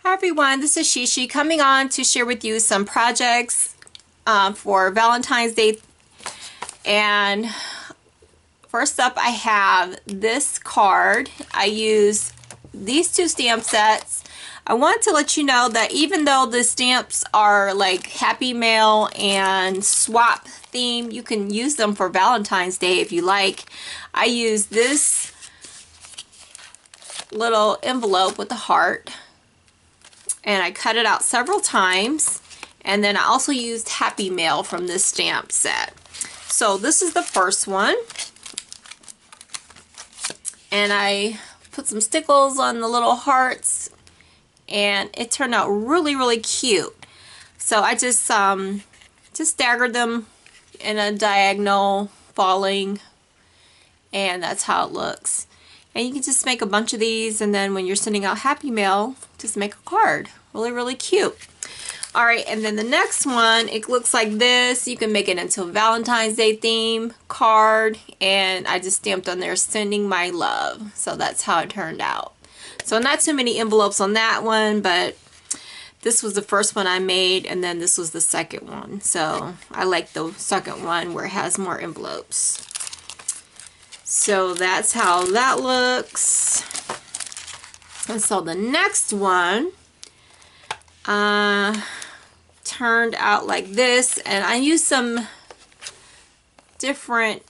Hi everyone, this is Sheshe coming on to share with you some projects for Valentine's Day. And first up I have this card. I use these two stamp sets. I want to let you know that even though the stamps are like Happy Mail and swap theme, you can use them for Valentine's Day if you like. I use this little envelope with a heart, and I cut it out several times, and then I also used Happy Mail from this stamp set. So this is the first one, and I put some stickles on the little hearts, and it turned out really cute. So I just staggered them in a diagonal falling, and that's how it looks. And you can just make a bunch of these, and then when you're sending out Happy Mail, just make a card. Really cute. Alright, and then the next one, it looks like this. You can make it into a Valentine's Day theme card, and I just stamped on there, sending my love. So that's how it turned out. So not too many envelopes on that one, but this was the first one I made, and then this was the second one. So I like the second one where it has more envelopes. So that's how that looks. And so the next one turned out like this, and I used some different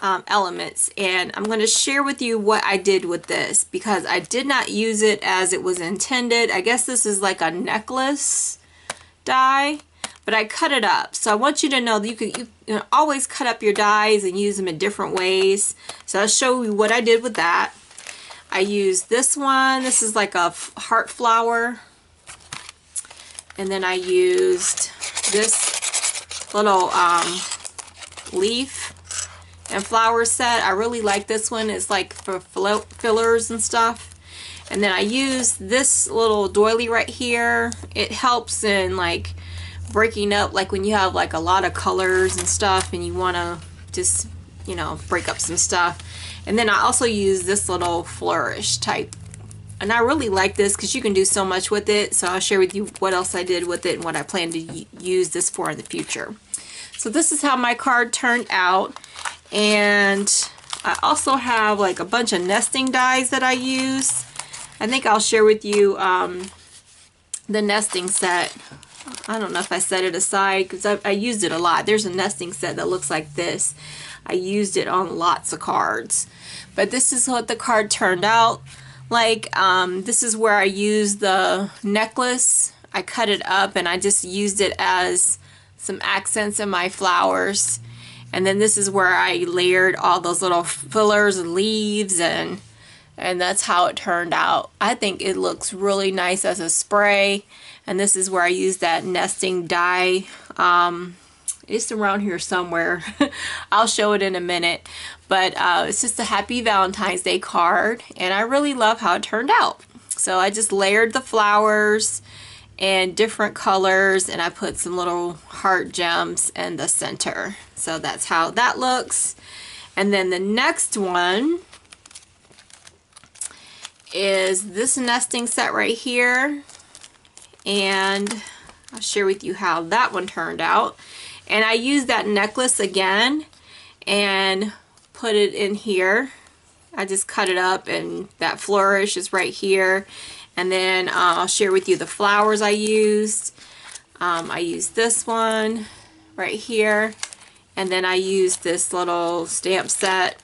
elements, and I'm going to share with you what I did with this because I did not use it as it was intended. I guess this is like a necklace die, but I cut it up. So I want you to know that you can always cut up your dies and use them in different ways. So I'll show you what I did with that. I used this one. This is like a heart flower. And then I used this little leaf and flower set. I really like this one. It's like for fillers and stuff. And then I used this little doily right here. It helps in like breaking up, like when you have like a lot of colors and stuff and you want to just, you know, break up some stuff. And then I also use this little flourish type, and I really like this because you can do so much with it. So I'll share with you what else I did with it and what I plan to use this for in the future. So this is how my card turned out, and I also have like a bunch of nesting dies that I use. I think I'll share with you the nesting set. I don't know if I set it aside because I used it a lot. There's a nesting set that looks like this. I used it on lots of cards. But this is what the card turned out like. This is where I used the necklace. I cut it up and I just used it as some accents in my flowers. And then this is where I layered all those little fillers and leaves, and that's how it turned out. I think it looks really nice as a spray. And this is where I use that nesting die. It's around here somewhere. I'll show it in a minute. But it's just a happy Valentine's Day card. And I really love how it turned out. So I just layered the flowers in different colors. And I put some little heart gems in the center. So that's how that looks. And then the next one is this nesting set right here. And I'll share with you how that one turned out. And I used that necklace again and put it in here. I just cut it up, and that flourish is right here. And then I'll share with you the flowers I used. I used this one right here. And then I used this little stamp set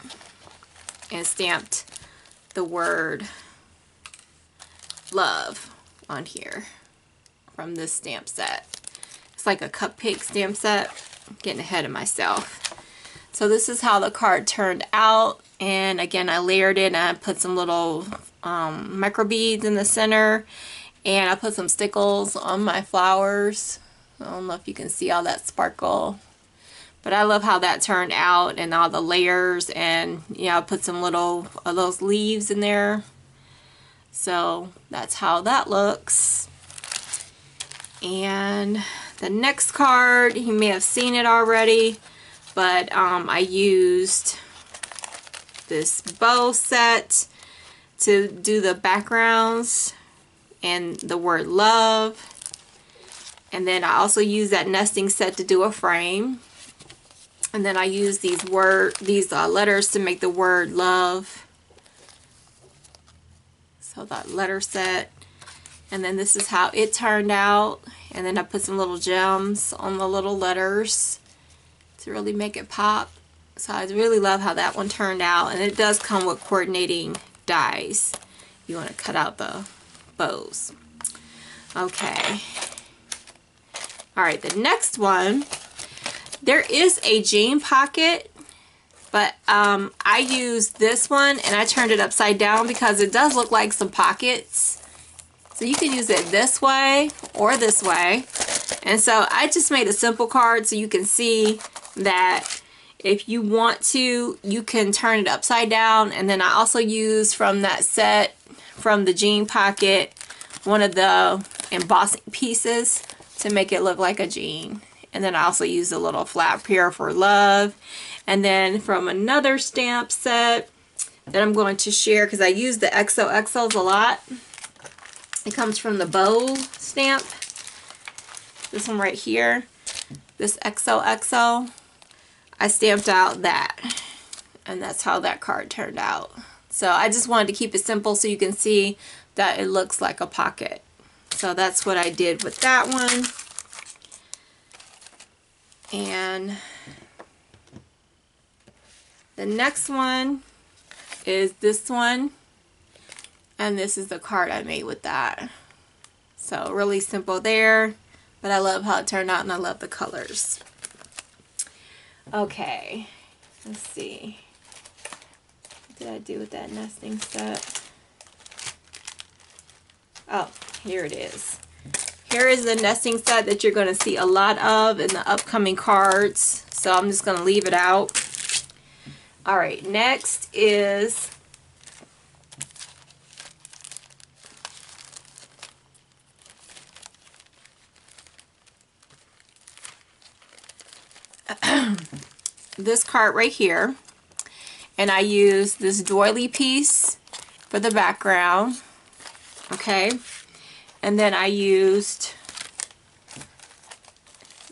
and stamped the word love on here from this stamp set. It's like a cupcake stamp set. I'm getting ahead of myself. So this is how the card turned out, and again I layered it and I put some little micro beads in the center, and I put some stickles on my flowers. I don't know if you can see all that sparkle, but I love how that turned out and all the layers, and yeah, I put some little of those leaves in there. So that's how that looks. And the next card, you may have seen it already, but I used this bow set to do the backgrounds, and the word love. And then I also use that nesting set to do a frame. And then I use these letters to make the word love. So that letter set. And then this is how it turned out. And then I put some little gems on the little letters to really make it pop. So I really love how that one turned out. And it does come with coordinating dies. You want to cut out the bows. Okay. Alright, the next one. There is a jean pocket, but I used this one and I turned it upside down because it does look like some pockets. So you can use it this way or this way. And so I just made a simple card so you can see that if you want to, you can turn it upside down. And then I also used from that set, from the jean pocket, one of the embossing pieces to make it look like a jean. And then I also used a little flap here for love. And then from another stamp set that I'm going to share, because I use the XOXOs a lot. It comes from the bow stamp. This one right here. This XOXO. I stamped out that. And that's how that card turned out. So I just wanted to keep it simple so you can see that it looks like a pocket. So that's what I did with that one. And the next one is this one. And this is the card I made with that. So really simple there. But I love how it turned out and I love the colors. Okay. Let's see. What did I do with that nesting set? Oh, here it is. Here is the nesting set that you're going to see a lot of in the upcoming cards. So I'm just going to leave it out. Alright, next is this card right here. And I use this doily piece for the background. Okay. And then I used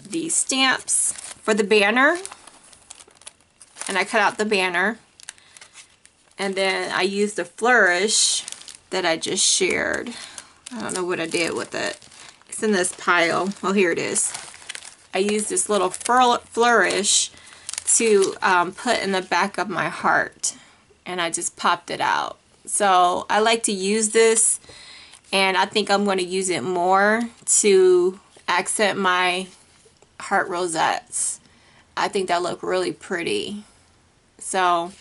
these stamps for the banner. And I cut out the banner. And then I used the flourish that I just shared. I don't know what I did with it. It's in this pile. Oh, here it is. I used this little flourish to put in the back of my heart. And I just popped it out. So I like to use this. And I think I'm going to use it more to accent my heart rosettes. I think that look really pretty. So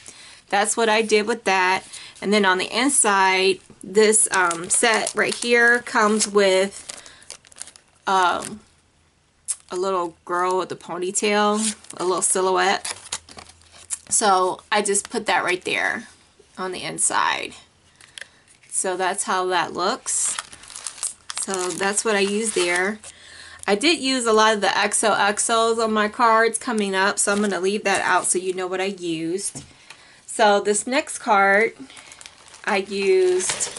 that's what I did with that. And then on the inside, this set right here comes with a little girl with a ponytail, a little silhouette. So I just put that right there on the inside. So that's how that looks. So that's what I used there. I did use a lot of the XOXOs on my cards coming up, so I'm going to leave that out so you know what I used. So this next card, I used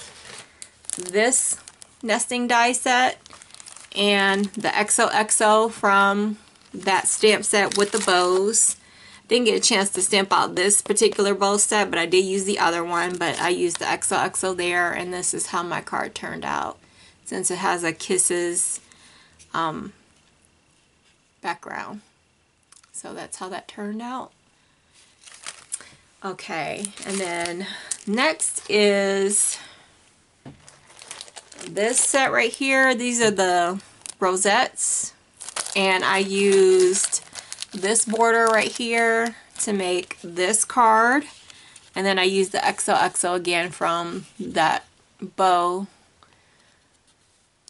this nesting die set and the XOXO from that stamp set with the bows. Didn't get a chance to stamp out this particular bow set, but I did use the other one. But I used the XOXO there, and this is how my card turned out. Since it has a kisses background. So that's how that turned out. Okay, and then next is this set right here. These are the rosettes, and I used this border right here to make this card, and then I used the XOXO again from that bow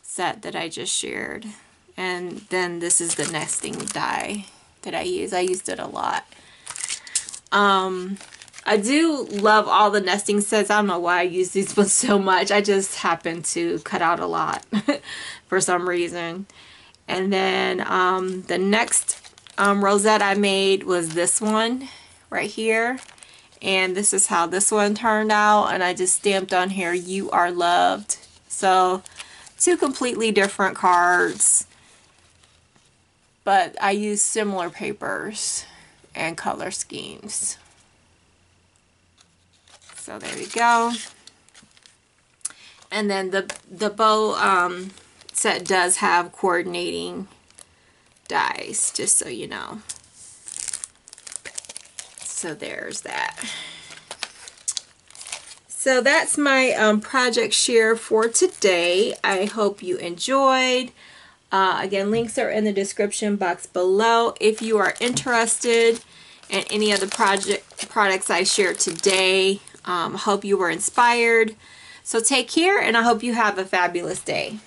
set that I just shared. And then this is the nesting die that I use. I used it a lot. I do love all the nesting sets. I don't know why I use these ones so much. I just happen to cut out a lot for some reason. And then the next rosette I made was this one right here. And this is how this one turned out. And I just stamped on here, "You are loved." So two completely different cards, but I use similar papers and color schemes. So there you go. And then the bow set does have coordinating dies, just so you know. So there's that. So that's my project share for today. I hope you enjoyed. Again, links are in the description box below. If you are interested in any of the products I shared today, hope you were inspired. So take care, and I hope you have a fabulous day.